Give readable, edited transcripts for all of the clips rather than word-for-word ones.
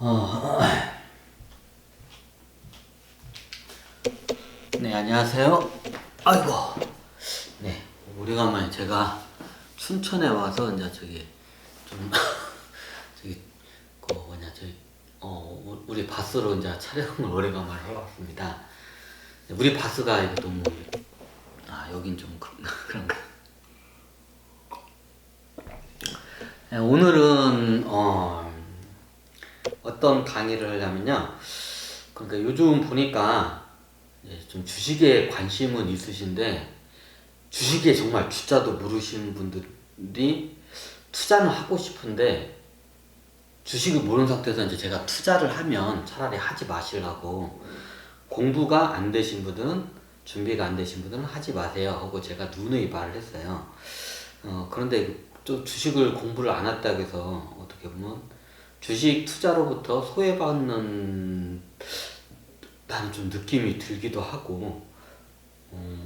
어, 네, 안녕하세요. 아이고, 네, 오래간만에 제가 춘천에 와서 이제 저기 좀 저기 그 뭐냐 저기 우리 바스로 이제 촬영을 오래간만에 하러 왔습니다. 우리 바스가 이거 너무 여긴 좀 그런가. 네, 오늘은 어떤 강의를 하려면요. 그러니까 요즘 보니까 좀 주식에 관심은 있으신데 주식에 정말 주자도 모르시는 분들이 투자는 하고 싶은데 주식을 모르는 상태에서 이제 제가 투자를 하면 차라리 하지 마시라고, 공부가 안 되신 분들은, 준비가 안 되신 분들은 하지 마세요 하고 제가 누누이 말을 했어요. 그런데 또 주식을 공부를 안 했다고 해서 어떻게 보면 주식 투자로부터 소외받는 나는 좀 느낌이 들기도 하고,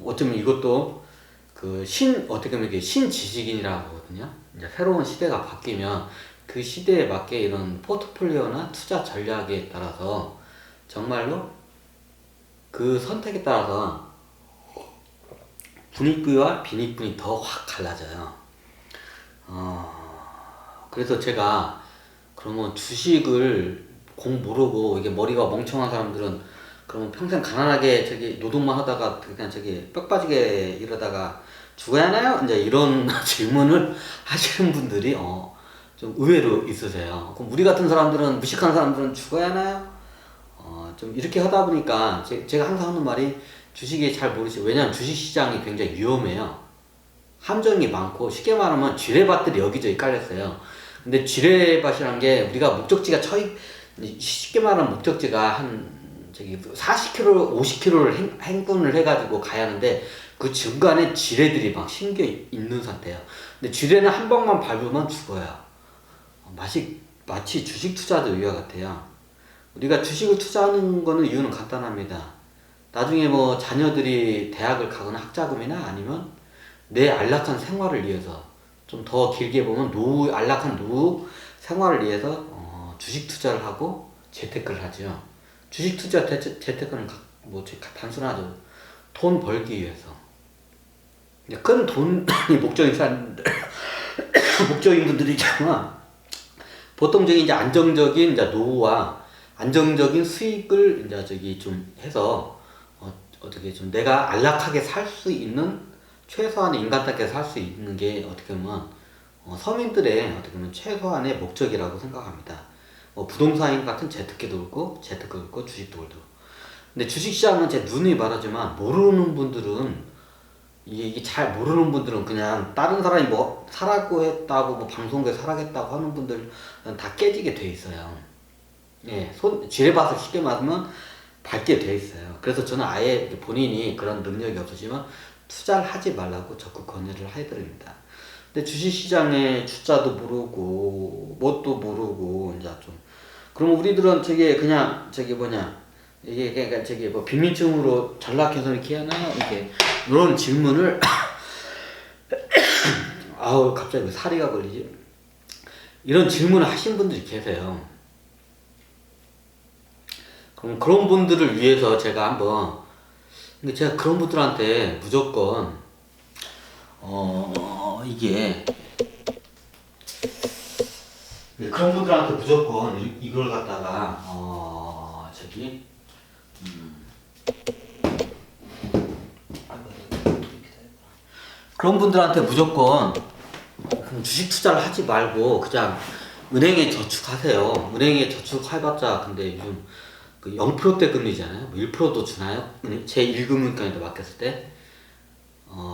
어쩌면 이것도 어떻게 보면 이게 신지식인이라고 하거든요. 이제 새로운 시대가 바뀌면 그 시대에 맞게 이런 포트폴리오나 투자 전략에 따라서 정말로 그 선택에 따라서 분익분과 빈익분이 더 확 갈라져요. 그래서 제가 그러면 주식을 모르고 이게 머리가 멍청한 사람들은 그러면 평생 가난하게 저기 노동만 하다가 그냥 저기 뼈 빠지게 이러다가 죽어야 하나요? 이제 이런 질문을 하시는 분들이 좀 의외로 있으세요. 그럼 우리 같은 사람들은, 무식한 사람들은 죽어야 하나요? 좀 이렇게 하다 보니까 제가 항상 하는 말이 주식에 잘 모르시고, 왜냐하면 주식시장이 굉장히 위험해요. 함정이 많고 쉽게 말하면 지뢰밭들이 여기저기 깔렸어요. 근데 지뢰밭이란 게 우리가 목적지가 쉽게 말하면 목적지가 한 저기 40km, 50km를 행군을 해가지고 가야 하는데 그 중간에 지뢰들이 막 심겨 있는 상태예요. 근데 지뢰는 한 방만 밟으면 죽어요. 마치 주식 투자도 이와 같아요. 우리가 주식을 투자하는 거는 이유는 간단합니다. 나중에 뭐 자녀들이 대학을 가거나 학자금이나 아니면 내 안락한 생활을 위해서, 좀 더 길게 보면 안락한 노후 생활을 위해서 주식 투자를 하고 재테크를 하죠. 주식 투자 재테크는 단순하죠. 돈 벌기 위해서. 큰 돈이 목적인 사람들, 목적인 분들이잖아. 보통적인 이제 안정적인 이제 노후와 안정적인 수익을 이제 저기 좀 해서 어떻게 좀 내가 안락하게 살 수 있는, 최소한의 인간답게 살 수 있는 게 어떻게 보면 서민들의 어떻게 보면 최소한의 목적이라고 생각합니다. 부동산 같은 재테크도 그렇고 주식도 그렇고. 근데 주식시장은 제 누누이 말하지만 모르는 분들은, 이게 잘 모르는 분들은 그냥 다른 사람이 뭐 사라고 했다고 뭐 방송국에 사라겠다고 하는 분들은 다 깨지게 돼 있어요. 예, 지뢰밭을 쉽게 말하면 밟게 돼 있어요. 그래서 저는 아예 본인이 그런 능력이 없으시면 투자를 하지 말라고 적극 권유를 해드립니다. 근데 주식시장에 주자도 모르고 뭣도 모르고 이제 좀, 그럼 우리들은 이게 그러니까 뭐 빈민층으로 전락해서 이렇게 하나요? 이게 이런 질문을 아우 갑자기 왜 사리가 걸리지? 이런 질문을 하신 분들이 계세요. 그럼 그런 분들을 위해서 제가 한번, 근데 제가 그런 분들한테 무조건 이게 그런 분들한테 무조건 이걸 갖다가 그런 분들한테 무조건 주식 투자를 하지 말고 그냥 은행에 저축하세요. 은행에 저축해봤자 근데 요즘 0%대 금리잖아요. 1%도 주나요? 제 1금융권에다 맡겼을 때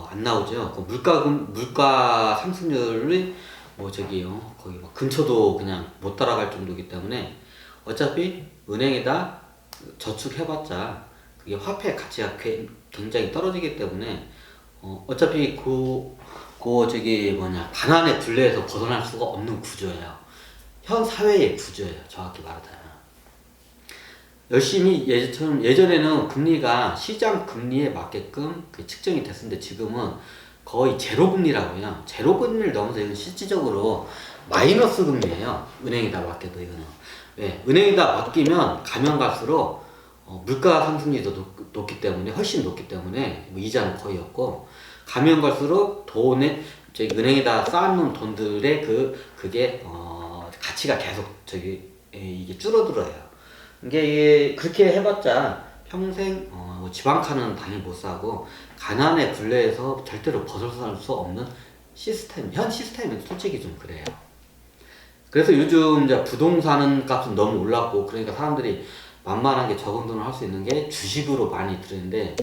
안 나오죠. 물가 상승률이 거기 근처도 그냥 못 따라갈 정도이기 때문에 어차피 은행에다 저축해봤자 그게 화폐 가치가 굉장히 떨어지기 때문에 어차피 가난의 굴레에서 벗어날 수가 없는 구조예요. 현 사회의 구조예요. 정확히 말하자면. 열심히 예전에는 금리가 시장 금리에 맞게끔 측정이 됐었는데 지금은 거의 제로 금리라고 해요. 제로 금리를 넘어서 이건 실질적으로 마이너스 금리예요. 은행에다 맡겨도 이거는. 왜? 은행에다 맡기면 가면 갈수록 물가 상승률도 높기 때문에 훨씬 높기 때문에 뭐 이자는 거의 없고 가면 갈수록 돈에 저기 은행에다 쌓아놓은 돈들의 그게 가치가 계속 이게 줄어들어요. 이게 그렇게 해봤자 평생 뭐 지방카는 당연히 못 사고 가난의 굴레에서 절대로 벗어날 수 없는 현 시스템은 솔직히 좀 그래요. 그래서 요즘 이제 부동산 값은 너무 올랐고 그러니까 사람들이 만만하게 적은 돈을 할 수 있는 게 주식으로 많이 들었는데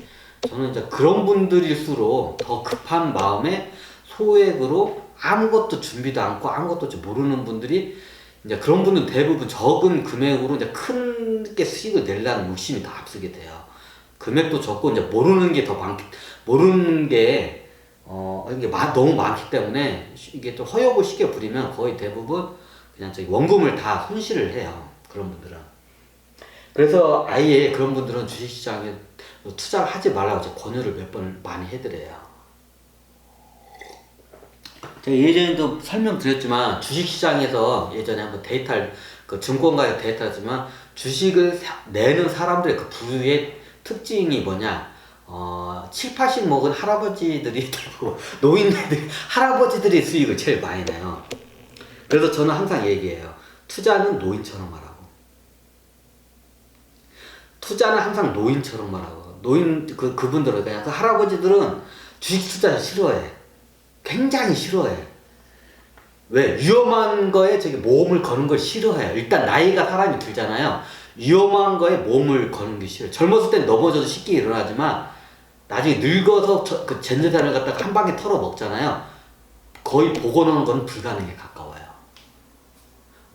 저는 이제 그런 분들일수록 더 급한 마음에 소액으로 아무것도 준비도 않고 아무것도 모르는 분들이 이제 그런 분들은 대부분 적은 금액으로 이제 크게 수익을 내려는 욕심이 더 앞서게 돼요. 금액도 적고 이제 모르는 게 더 모르는 게 이게 너무 많기 때문에 이게 또 허역을 시켜 부리면 거의 대부분 그냥 원금을 다 손실을 해요. 그런 분들은. 그래서 아예 그런 분들은 주식시장에 투자를 하지 말라고 제가 권유를 몇 번을 많이 해드려요. 제가 예전에도 설명드렸지만 주식시장에서 예전에 한번 데이터를 증권가에 데이터를 했지만 주식을 내는 사람들의 그 부의 특징이 뭐냐 7, 80 먹은 할아버지들이 노인네들 할아버지들이 수익을 제일 많이 내요. 그래서 저는 항상 얘기해요. 투자는 노인처럼 하라고. 투자는 항상 노인처럼 하라고. 그분들은 그냥 그 할아버지들은 주식 투자 싫어해. 굉장히 싫어해. 왜? 위험한 거에 몸을 거는 걸 싫어해요. 일단 나이가 사람이 들잖아요. 위험한 거에 몸을 거는 게 싫어요. 젊었을 땐 넘어져도 쉽게 일어나지만 나중에 늙어서 그 젠재산을 갖다가 한 방에 털어 먹잖아요. 거의 복원하는 건 불가능에 가까워요.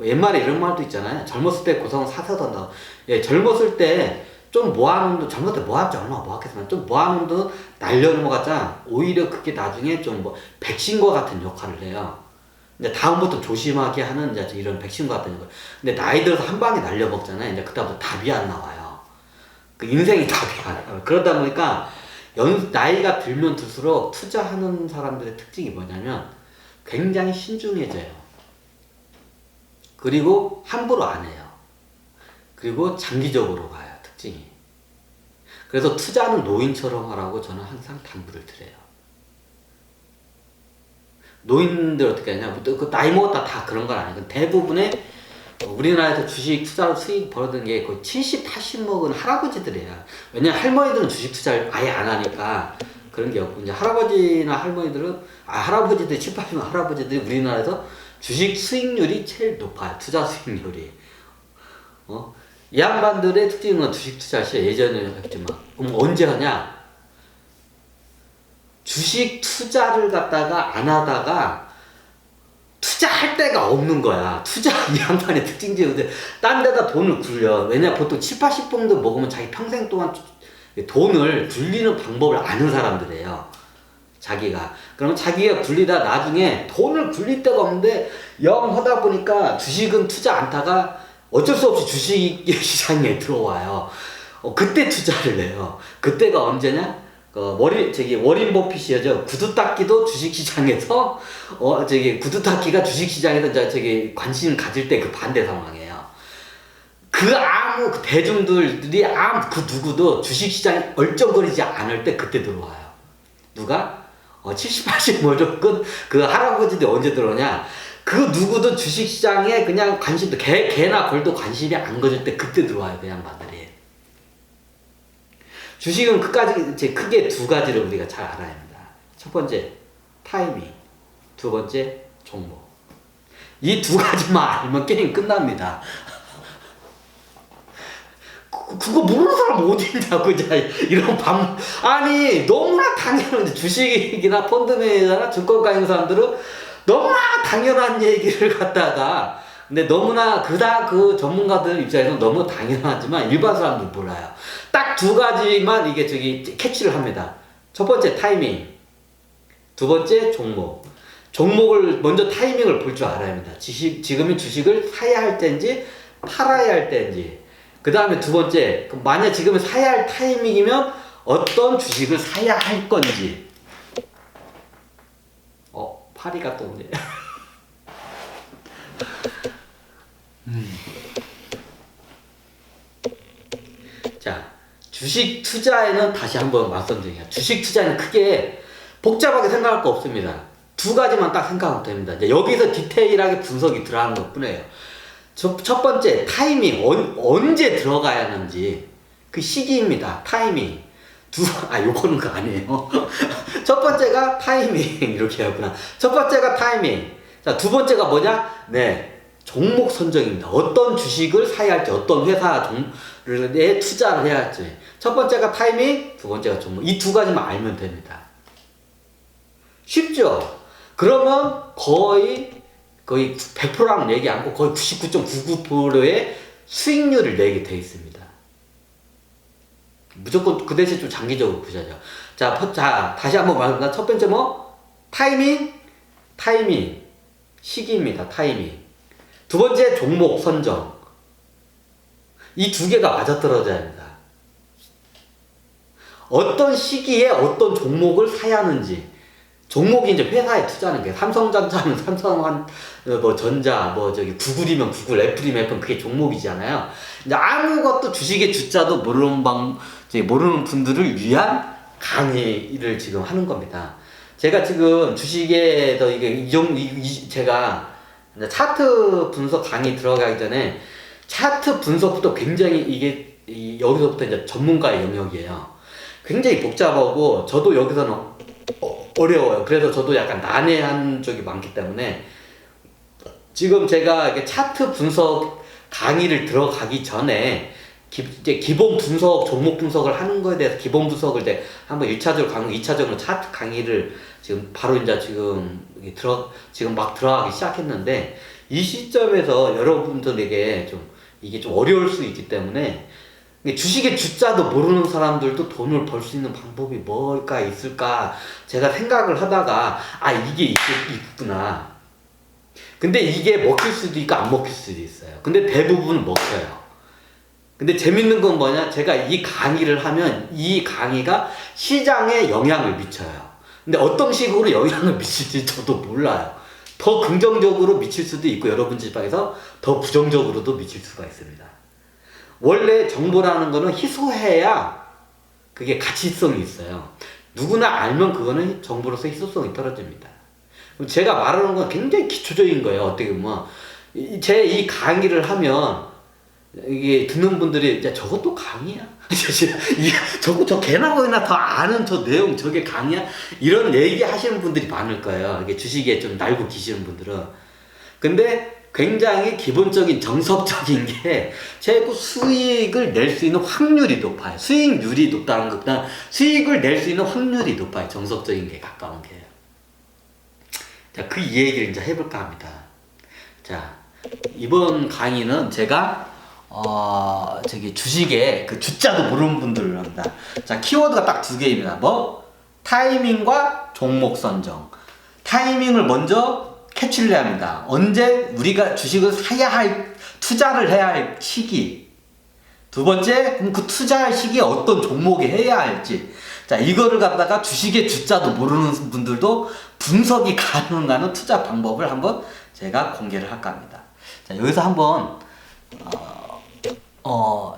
옛말에 이런 말도 있잖아요. 젊었을 때 고성은 사서던다. 예, 젊었을 때 좀 모아놓은 돈, 젊었을 때 모았지 얼마나 모았겠으면 좀 모아놓은 돈 날려놓아봤자 오히려 그게 나중에 좀 백신과 같은 역할을 해요. 근데 다음부터 조심하게 하는 이제 이런 백신과 같은 역할. 근데 나이 들어서 한 방에 날려먹잖아요. 이제 그다음부터 답이 안 나와요. 그 인생이 답이 안 나와요. 그러다 보니까 나이가 들면 들수록 투자하는 사람들의 특징이 뭐냐면 굉장히 신중해져요. 그리고 함부로 안 해요. 그리고 장기적으로 가요. 특징이. 그래서 투자는 노인처럼 하라고 저는 항상 당부를 드려요. 노인들 어떻게 하냐? 그 나이 먹었다 다 그런 건 아니고 대부분의 우리나라에서 주식 투자로 수익 벌어든 게 거의 70, 80 먹은 할아버지들이에요. 왜냐면 할머니들은 주식 투자를 아예 안 하니까 그런 게 없고 이제 할아버지나 할머니들은 할아버지들 7, 80 먹은 할아버지들이 우리나라에서 주식 수익률이 제일 높아요. 투자 수익률이. 이 양반들의 특징은 주식 투자 시 예전에 했지만 그럼 언제 하냐? 주식 투자를 갖다가 안 하다가 투자할 데가 없는 거야. 이 양반의 특징이지. 근데 딴 데다 돈을 굴려. 왜냐 보통 7, 80봉도 먹으면 자기 평생 동안 돈을 굴리는 방법을 아는 사람들이에요. 자기가. 그러면 자기가 굴리다 나중에 돈을 굴릴 데가 없는데 영 하다 보니까 주식은 투자 않다가 어쩔 수 없이 주식 시장에 들어와요. 그때 투자를 해요. 그때가 언제냐? 워린 버핏이죠. 구두 닦기도 주식 시장에서, 구두 닦기가 주식 시장에서 관심 가질 때 그 반대 상황이에요. 그 대중들이 그 누구도 주식 시장에 얼쩡거리지 않을 때 그때 들어와요. 누가? 70, 80 무조건 그 할아버지들이 언제 들어오냐? 그 누구도 주식시장에 그냥 관심도 개나 걸도 관심이 안 가질 때 그때 들어와요. 그 양반들이. 주식은 크게 두 가지를 우리가 잘 알아야 합니다. 첫 번째 타이밍, 두 번째 종목. 이 두 가지만 알면 게임 끝납니다. 그거 모르는 사람 어디 있냐고 이런 아니 너무나 당연한데 주식이나 펀드 매니저나 증권가 있는 사람들은 너무나 당연한 얘기를 갖다가 근데 너무나 그 전문가들 입장에서 너무 당연하지만 일반 사람들 몰라요. 딱 두 가지만 이게 캐치를 합니다. 첫 번째 타이밍, 두 번째 종목. 종목을 먼저 타이밍을 볼 줄 알아야 합니다. 지금은 주식을 사야 할 때인지 팔아야 할 때인지. 그 다음에 두 번째, 만약 지금 사야 할 타이밍이면 어떤 주식을 사야 할 건지. 파리가 또 오네. 자, 주식 투자에는 다시 한번 말씀드립니다. 주식 투자는 크게 복잡하게 생각할 거 없습니다. 두 가지만 딱 생각하면 됩니다. 이제 여기서 디테일하게 분석이 들어가는 것 뿐이에요. 첫 번째, 타이밍. 언제 들어가야 하는지. 그 시기입니다. 타이밍. 요거는 거 아니에요. 첫 번째가 타이밍. 이렇게 하구나. 첫 번째가 타이밍. 자, 두 번째가 뭐냐? 네. 종목 선정입니다. 어떤 주식을 사야 할지, 어떤 회사에 투자를 해야 할지. 첫 번째가 타이밍, 두 번째가 종목. 이 두 가지만 알면 됩니다. 쉽죠? 그러면 거의 100%라는 얘기 않고 거의 99.99%의 수익률을 내게 돼 있습니다. 무조건 그 대신 좀 장기적으로 보자죠. 자, 다시 한번 말합니다. 첫 번째 타이밍, 시기입니다. 타이밍. 두 번째, 종목 선정. 이 두 개가 맞아떨어져야 합니다. 어떤 시기에 어떤 종목을 사야 하는지. 종목이 이제 회사에 투자하는 게 삼성전자면 전자, 구글이면 구글, 애플이면 애플, 그게 종목이잖아요. 이제 아무것도 주식의 주자도 모르는 분들을 위한 강의를 지금 하는 겁니다. 제가 지금 주식에서 제가 차트 분석 강의 들어가기 전에 차트 분석부터 굉장히 여기서부터 이제 전문가의 영역이에요. 굉장히 복잡하고 저도 여기서는 어려워요. 그래서 저도 약간 난해한 쪽이 많기 때문에 지금 제가 이게 차트 분석 강의를 들어가기 전에 기본 분석, 종목 분석을 하는 거에 대해서 기본 분석을 이제 한번 1차적으로 강의, 2차적으로 차트 강의를 지금 바로 이제 지금 막 들어가기 시작했는데 이 시점에서 여러분들에게 이게 좀 어려울 수 있기 때문에 주식의 주자도 모르는 사람들도 돈을 벌 수 있는 방법이 뭘까 있을까 제가 생각을 하다가 이게 있구나. 근데 이게 먹힐 수도 있고 안 먹힐 수도 있어요. 근데 대부분은 먹혀요. 근데 재밌는 건 뭐냐? 제가 이 강의를 하면 이 강의가 시장에 영향을 미쳐요. 근데 어떤 식으로 영향을 미칠지 저도 몰라요. 더 긍정적으로 미칠 수도 있고 여러분 입장에서 더 부정적으로도 미칠 수가 있습니다. 원래 정보라는 거는 희소해야 그게 가치성이 있어요. 누구나 알면 그거는 정보로서 희소성이 떨어집니다. 제가 말하는 건 굉장히 기초적인 거예요. 어떻게 보면 제 이 강의를 하면 이게 듣는 분들이 저것도 강의야? 저 개나 거나 더 아는 저 내용 저게 강의야? 이런 얘기 하시는 분들이 많을 거예요. 이게 주식에 좀 날고 계시는 분들은. 근데 굉장히 기본적인 정석적인 게 최고 수익을 낼 수 있는 확률이 높아요. 수익률이 높다는 것보다 수익을 낼 수 있는 확률이 높아요. 정석적인 게 가까운 게. 자, 그 얘기를 이제 해볼까 합니다. 자, 이번 강의는 제가 주식에 그 주자도 모르는 분들을 합니다. 자, 키워드가 딱 두 개입니다. 타이밍과 종목 선정. 타이밍을 먼저 캐치를 해야 합니다. 언제 우리가 주식을 투자를 해야 할 시기. 두 번째, 그럼 그 투자할 시기에 어떤 종목에 해야 할지. 자, 이거를 갖다가 주식의 주자도 모르는 분들도 분석이 가능한 투자 방법을 한번 제가 공개를 할까 합니다. 자, 여기서 한번,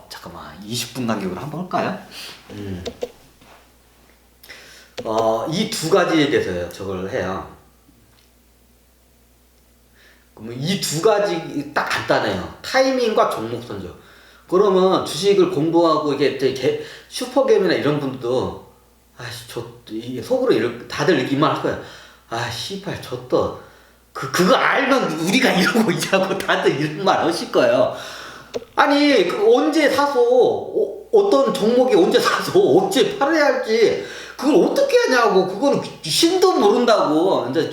잠깐만, 20분 간격으로 한번 할까요? 이 두 가지에 대해서 저걸 해요. 그러면 이 두 가지 딱 간단해요. 타이밍과 종목 선정. 그러면 주식을 공부하고 이게 슈퍼겜이나 이런 분들도 속으로 다들 이만 할 거야. 씨발 그거 알면 우리가 이러고 있냐고 다들 이런 말 하실 거예요. 아니 언제 사서 어떤 종목이 언제 사서 언제 팔아야 할지 그걸 어떻게 하냐고. 그거는 신도 모른다고. 이제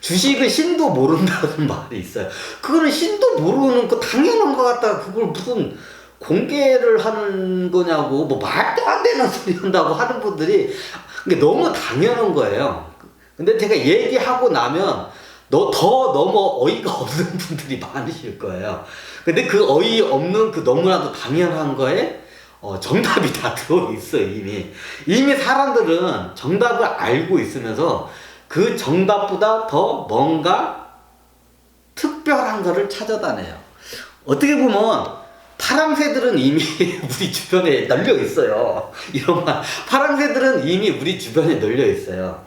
주식은 신도 모른다는 말이 있어요. 그거는 신도 모르는 거 당연한 것 같다. 그걸 무슨 공개를 하는 거냐고 말도 안 되는 소리 한다고 하는 분들이 너무 당연한 거예요. 근데 제가 얘기하고 나면 너무 어이가 없는 분들이 많으실 거예요. 근데 그 어이없는 그 너무나도 당연한 거에 정답이 다 들어있어요. 이미 사람들은 정답을 알고 있으면서 그 정답보다 더 뭔가 특별한 거를 찾아다녀요. 어떻게 보면 파랑새들은 이미 우리 주변에 널려 있어요. 이런 말. 파랑새들은 이미 우리 주변에 널려 있어요.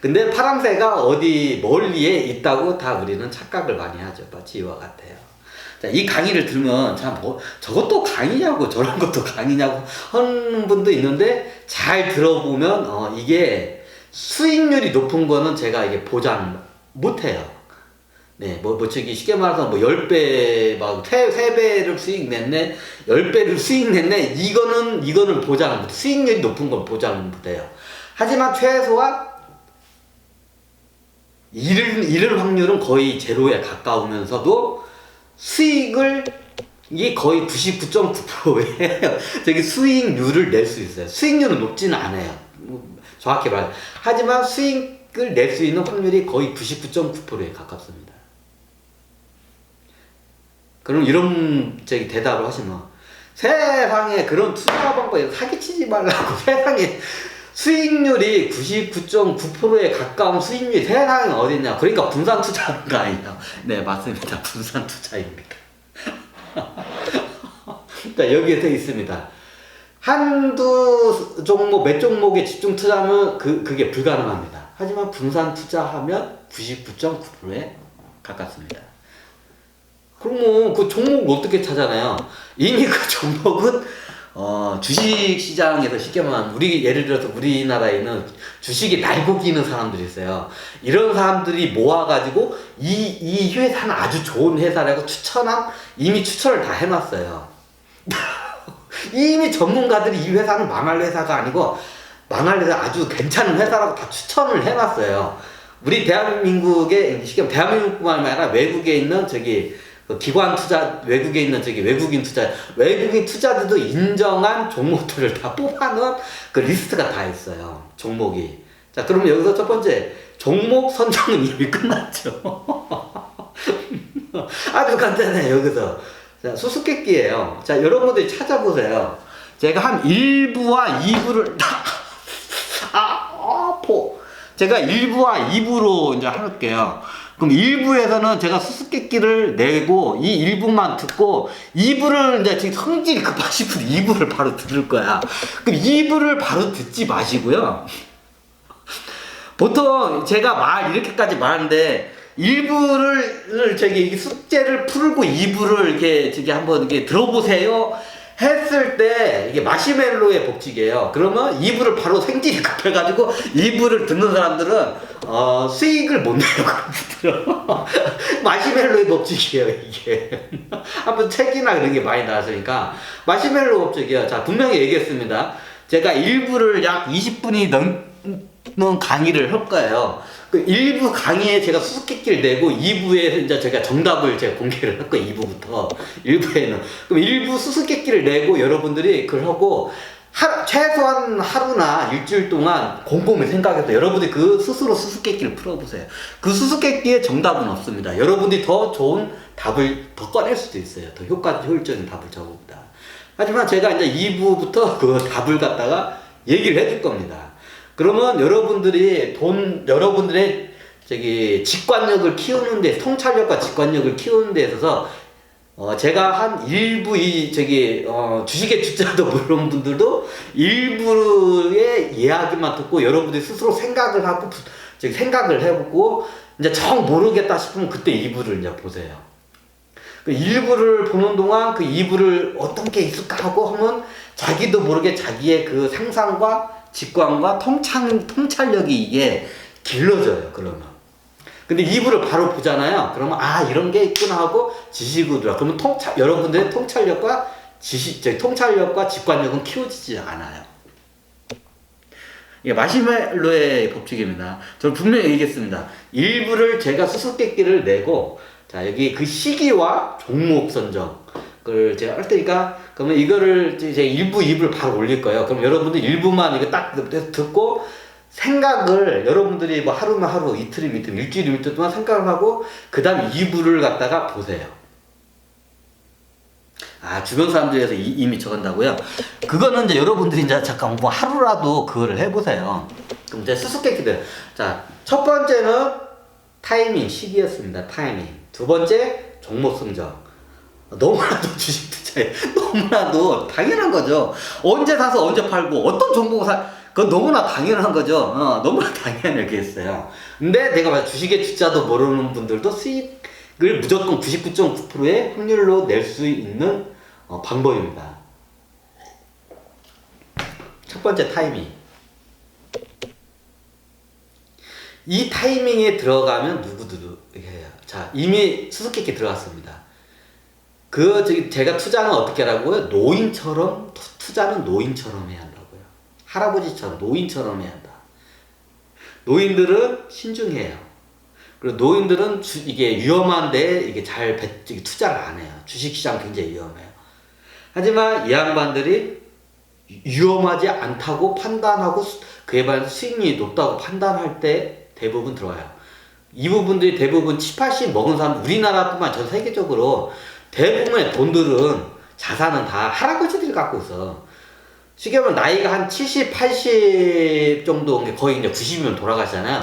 근데 파랑새가 어디 멀리에 있다고 다 우리는 착각을 많이 하죠. 마치 이와 같아요. 자, 이 강의를 들으면 참 저것도 강의냐고 저런 것도 강의냐고 하는 분도 있는데 잘 들어보면 이게 수익률이 높은 거는 제가 이게 보장 못해요. 네, 저기 쉽게 말해서 10배, 3배를 수익 냈네, 10배를 수익 냈네, 이거는 보장 못, 수익률이 높은 건 보장 못해요. 하지만 최소한 잃을 확률은 거의 제로에 가까우면서도 수익을 이게 거의 99.9%의 저기 수익률을 낼 수 있어요. 수익률은 높지는 않아요. 정확히 말해. 하지만 수익을 낼 수 있는 확률이 거의 99.9%에 가깝습니다. 그럼 이런 저기 대답을 하시면 세상에 그런 투자 방법에 사기치지 말라고. 세상에 수익률이 99.9%에 가까운 수익률이 세상에 어딨냐. 그러니까 분산 투자하는 거 아니냐. 네, 맞습니다. 분산 투자입니다. 자, 여기에 돼 있습니다. 한두 종목, 몇 종목에 집중 투자하면 그게 불가능합니다. 하지만 분산 투자하면 99.9%에 가깝습니다. 그러면 그 종목을 어떻게 찾아나요? 이미 그 종목은 주식 시장에서 쉽게 말하면 예를 들어서 우리나라에 있는 주식이 날고기는 사람들이 있어요. 이런 사람들이 모아가지고 이 회사는 아주 좋은 회사라고 이미 추천을 다 해놨어요. 이미 전문가들이 이 회사는 망할 회사가 아니고 망할 회사 아주 괜찮은 회사라고 다 추천을 해놨어요. 우리 대한민국에, 대한민국뿐만 아니라 외국에 있는 기관 투자, 외국에 있는 외국인 투자들도 인정한 종목들을 다 뽑아놓은 그 리스트가 다 있어요. 종목이. 자, 그러면 여기서 첫 번째, 종목 선정은 이미 끝났죠. 아주 간단해요, 여기서. 자, 수수께끼예요. 자, 여러분들이 찾아보세요. 제가 한 1부와 2부를, 제가 1부와 2부로 이제 할게요. 그럼 1부에서는 제가 수수께끼를 내고 이 1부만 듣고 2부를 이제 지금 성질이 급하시면 2부를 바로 들을 거야. 그럼 2부를 바로 듣지 마시고요. 보통 제가 이렇게까지 말하는데 1부를 숙제를 풀고 2부를 이렇게 한번 이렇게 들어보세요 했을 때 이게 마시멜로의 법칙이에요. 그러면 2부를 바로 생질이 급해가지고 2부를 듣는 사람들은 수익을 못 내요. 마시멜로의 법칙이에요, 이게. 한번 책이나 그런 게 많이 나왔으니까 마시멜로 법칙이에요. 자, 분명히 얘기했습니다. 제가 1부를 약 20분이 넘는 강의를 할 거예요. 그 1부 강의에 제가 수수께끼를 내고 2부에 이제 제가 정답을 공개를 할 거예요. 2부부터 1부에는. 그럼 1부 수수께끼를 내고 여러분들이 그걸 하고 최소한 하루나 일주일 동안 곰곰이 생각해서 여러분들이 그 스스로 수수께끼를 풀어보세요. 그 수수께끼에 정답은 없습니다. 여러분들이 더 좋은 답을 더 꺼낼 수도 있어요. 더 효율적인 답을 적읍니다. 하지만 제가 이제 2부부터 그 답을 갖다가 얘기를 해줄 겁니다. 그러면 여러분들의 직관력을 키우는 데, 통찰력과 직관력을 키우는 데 있어서 제가 한 일부 주식에 투자도 모르는 분들도 일부의 이야기만 듣고 여러분들이 스스로 생각을 하고 생각을 해보고 이제 정 모르겠다 싶으면 그때 2부를 이제 보세요. 그 1부를 보는 동안 그 2부를 어떤 게 있을까 하고 하면 자기도 모르게 자기의 그 상상과 직관과 통찰력이 이게 길러져요, 그러면. 근데 2부를 바로 보잖아요. 그러면 이런 게 있구나 하고 지식으로 들어. 그러면 여러분들의 통찰력과 통찰력과 직관력은 키워지지 않아요. 이게 마시멜로의 법칙입니다. 저는 분명히 얘기했습니다. 1부를 제가 수수께끼를 내고, 자, 여기 그 시기와 종목 선정. 그걸 제가 할 테니까, 그러면 이거를 제 1부, 2부를 바로 올릴 거예요. 그럼 여러분들 1부만 이거 딱 듣고, 생각을 여러분들이 하루면 하루, 이틀이면 이틀, 일주일이면 일주일 동안 생각을 하고, 그 다음 2부를 갖다가 보세요. 주변 사람들에서 이미 저간다고요? 그거는 이제 여러분들이 이제 잠깐 하루라도 그거를 해보세요. 그럼 이제 수수께끼들. 자, 첫 번째는 타이밍, 시기였습니다. 타이밍. 두 번째, 종목 성적. 너무나도 주식 투자에 너무나도 당연한 거죠. 언제 사서 언제 팔고 어떤 종목을 그건 너무나 당연한 거죠. 너무나 당연하게 했어요. 근데 내가 말 주식의 주자도 모르는 분들도 수익을 무조건 99.9%의 확률로 낼 수 있는 방법입니다. 첫 번째, 타이밍. 이 타이밍에 들어가면 누구도 해요. 자, 이미 수수께끼 들어갔습니다. 제가 투자는 어떻게 하라고요? 노인처럼, 투자는 노인처럼 해야 한다고요. 할아버지처럼, 노인처럼 해야 한다. 노인들은 신중해요. 그리고 노인들은 이게 위험한데 이게 투자를 안 해요. 주식시장 굉장히 위험해요. 하지만 이 양반들이 위험하지 않다고 판단하고 그에 반해서 수익률이 높다고 판단할 때 대부분 들어와요. 이 부분들이 대부분 70, 80 먹은 사람, 우리나라뿐만 전 세계적으로 대부분의 돈들은 자산은 다 할아버지들이 갖고 있어. 쉽게 말하면 나이가 한 70, 80 정도, 거의 이제 90이면 돌아가잖아요.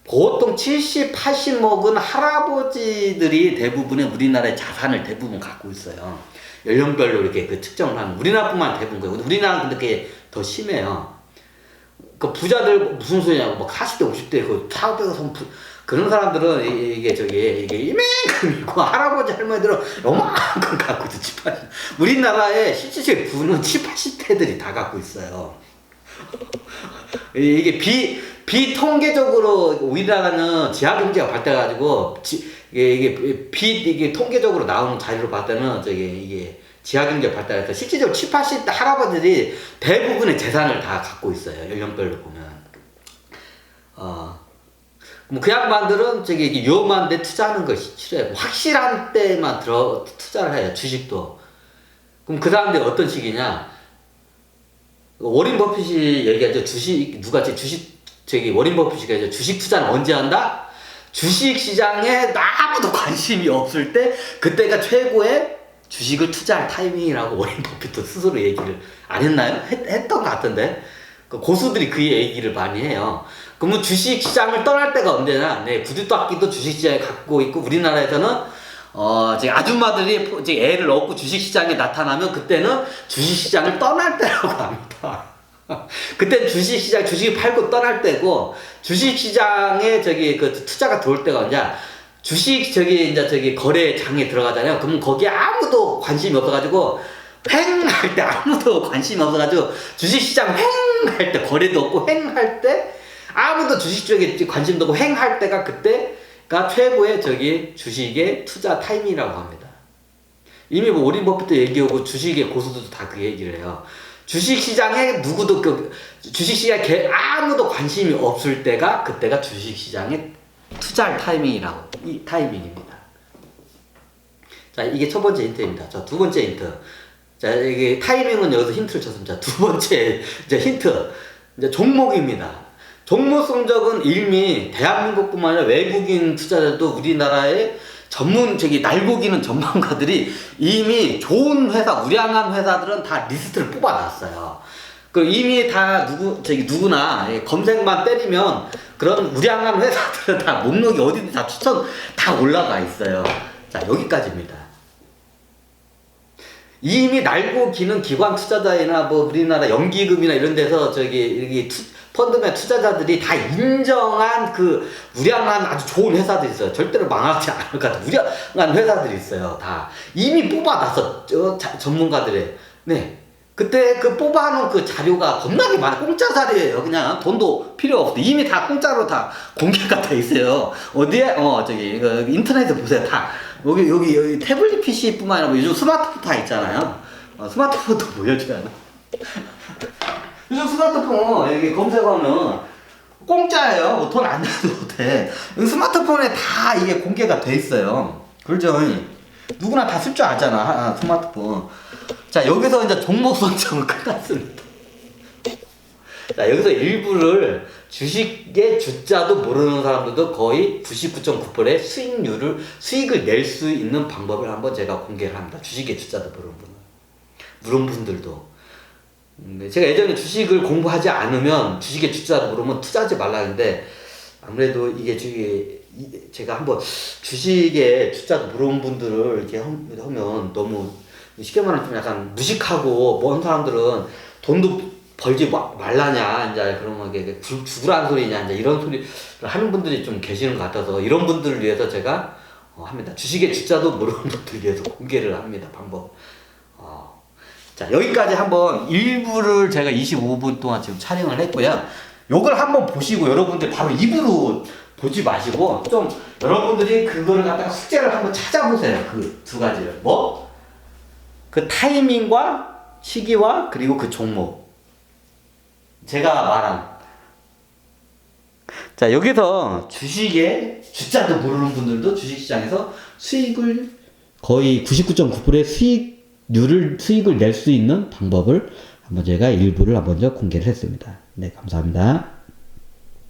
보통 70, 80 먹은 할아버지들이 대부분의 우리나라의 자산을 대부분 갖고 있어요. 연령별로 이렇게 측정을 하면. 우리나라뿐만 대부분 거예요. 우리나라는 근데 그게 더 심해요. 그 부자들 무슨 소리냐고, 막 40대, 50대 그 사업에서 그런 사람들은 이게 이만큼이고 할아버지 할머니들은 요만큼 갖고 있어. 70, 80. 우리나라의 실질적인 부는 70, 80대들이 다 갖고 있어요. 이게 비통계적으로 우리나라는 지하경제가 발달해가지고 이게 통계적으로 나오는 자료로 봤을 때는 이게 지하경제가 발달해서 실질적으로 70, 80대 할아버지들이 대부분의 재산을 다 갖고 있어요. 연령별로 보면. 그 양반들은 위험한데 투자하는 것이 싫어요. 확실한 때만 투자를 해요. 주식도. 그럼 그 사람들이 어떤 식이냐? 워린 버핏이 얘기하죠. 워린 버핏이 얘기하죠. 주식 투자는 언제 한다? 주식 시장에 아무도 관심이 없을 때, 그때가 최고의 주식을 투자할 타이밍이라고 워린 버핏도 스스로 얘기를 안 했나요? 했던 것 같은데. 고수들이 그 얘기를 많이 해요. 그러면 주식 시장을 떠날 때가 언제나, 구두닦이도 주식 시장에 갖고 있고, 우리나라에서는 아줌마들이 애를 얻고 주식 시장에 나타나면 그때는 주식 시장을 떠날 때라고 합니다. 그때 주식 시장, 주식을 팔고 떠날 때고, 주식 시장에 투자가 들어올 때가 언제냐? 주식 거래장에 들어가잖아요. 그러면 거기에 아무도 관심이 없어가지고, 횡! 할 때 아무도 관심이 없어가지고, 주식시장 횡! 할 때, 거래도 없고 횡! 할 때, 아무도 주식 쪽에 관심도 없고 횡! 할 때가 그때가 최고의 주식의 투자 타임이라고 합니다. 이미 워린 버핏도 얘기하고 주식의 고수들도 다 그 얘기를 해요. 주식시장에 주식시장에 아무도 관심이 없을 때가 그때가 주식시장에 투자할 타이밍이라고, 이 타이밍입니다. 자, 이게 첫 번째 힌트입니다. 자, 두 번째 힌트. 자, 이게 타이밍은 여기서 힌트를 쳤습니다. 두 번째 힌트. 종목입니다. 종목 성적은 이미 대한민국뿐만 아니라 외국인 투자자도 우리나라의 날고기는 전문가들이 이미 좋은 회사, 우량한 회사들은 다 리스트를 뽑아놨어요. 이미 다 누구나 검색만 때리면 그런 우량한 회사들은 다 목록이 어디든 다 다 올라가 있어요. 자, 여기까지입니다. 이미 날고 기는 기관 투자자이나 우리나라 연기금이나 이런 데서 펀드맨 투자자들이 다 인정한 우량한 아주 좋은 회사들이 있어요. 절대로 망하지 않을 것 같은 우량한 회사들이 있어요. 다 이미 뽑아놨어. 전문가들의. 그때 뽑아놓은 자료가 겁나게 많아. 공짜 자료예요. 그냥 돈도 필요 없어. 이미 다 공짜로 다 공개가 돼 있어요. 어디에? 인터넷에 보세요. 다. 여기 태블릿 PC뿐만 아니라 요즘 스마트폰 다 있잖아요. 스마트폰도 보여줘야 하나? 요즘 스마트폰 여기 검색하면 공짜예요. 돈 안 내도 돼. 스마트폰에 다 이게 공개가 돼 있어요. 그렇죠? 누구나 다 쓸 줄 알잖아, 스마트폰. 자, 여기서 이제 종목 선정은 끝났습니다. 자, 여기서 일부를 주식의 주자도 모르는 사람들도 거의 99.9%의 수익을 낼 수 있는 방법을 한번 제가 공개를 합니다. 주식의 주자도 모르는 분들도. 제가 예전에 주식을 공부하지 않으면 주식의 주자도 모르면 투자하지 말라 했는데, 아무래도 이게 제가 한번 주식에 주자도 물어본 분들을 이렇게 하면 너무 쉽게 말하면 좀 약간 무식하고 먼 사람들은 돈도 벌지 말라냐 이제 그런 게 죽으라는 소리냐 이제 이런 소리를 하는 분들이 좀 계시는 것 같아서 이런 분들을 위해서 제가 합니다. 주식에 주자도 물어본 분들 위해서 공개를 합니다. 방법. 자, 여기까지 한번 1부를 제가 25분 동안 지금 촬영을 했고요. 요걸 한번 보시고 여러분들 바로 2부로 보지 마시고 좀 여러분들이 그거를 갖다가 숙제를 한번 찾아보세요. 그 두 가지를. 뭐? 그 타이밍과 시기와 그리고 그 종목. 제가 말한. 자, 여기서 주식에 주자도 모르는 분들도 주식시장에서 수익을 거의 99.9%의 수익을 낼 수 있는 방법을 한번 제가 일부를 먼저 공개를 했습니다. 네, 감사합니다.